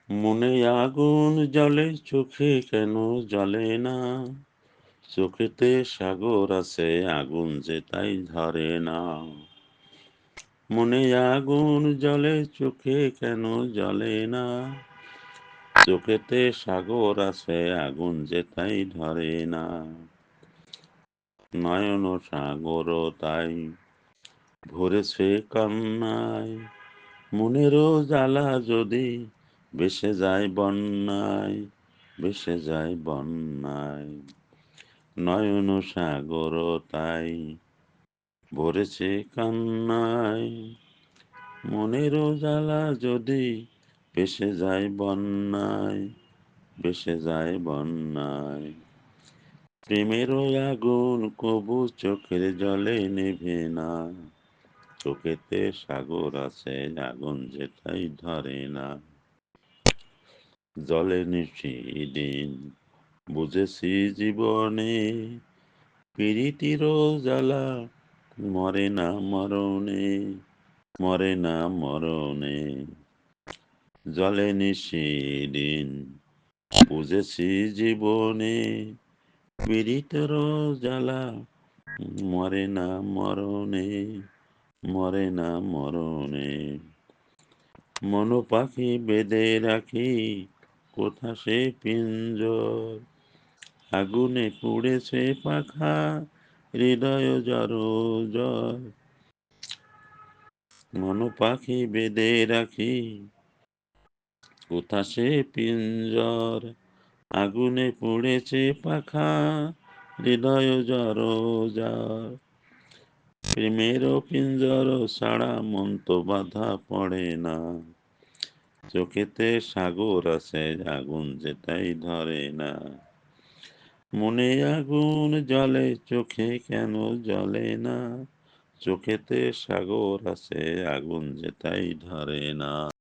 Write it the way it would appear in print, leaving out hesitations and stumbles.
মনে আগুন জ্বলে চোখে কেন জ্বলে না? চোখেতে সাগর আছে আগুন যে তাই ধরে না। মনে আগুন জ্বলে চোখে কেন জ্বলে না? চোখেতে সাগর আছে আগুন যে তাই ধরে না। নয়ন সাগর তাই ভরেছে কান্নায়। মনেরও জ্বালা যদি ভেসে যায় বন্যায়, ভেসে যায় বন্যায়। নয়ন সাগর তাই ভরেছে কান্নায়। মনেরও জ্বালা যদি ভেসে যায় বন্যায়, ভেসে যায় বন্যায়। প্রেমেরও আগুন কবু চোখের জলে নেভে না। চোখেতে সাগর আছে আগুন যেটাই ধরে না। জলে নিশিদিন বুঝেছি জীবনে, পিরিতিরও জ্বালা মরে না মরণে, মরে না মরণে। জলে নিশিদিন বুঝেছি জীবনে, পিরিতিরও জ্বালা মরে না মরণে, মরে না মরণে। মন পাখি বেঁধে রাখি কোথা সে পিঞ্জর, আগুনে পুড়েছে পাখা হৃদয় জড়ো জয়। মন পাখি বেঁধে রাখি কোথা সে পিঞ্জর, আগুনে পুড়েছে পাখা হৃদয় জড়ো জয়। প্রেমেরও পিঞ্জর ছাড়া মন তো বাধা পড়ে না। চোখেতে সাগর আছে আগুন যেটাই ধরে না। মনে আগুন জ্বলে চোখে কেন জ্বলে না? চোখেতে সাগর আছে আগুন যেটাই ধরে না।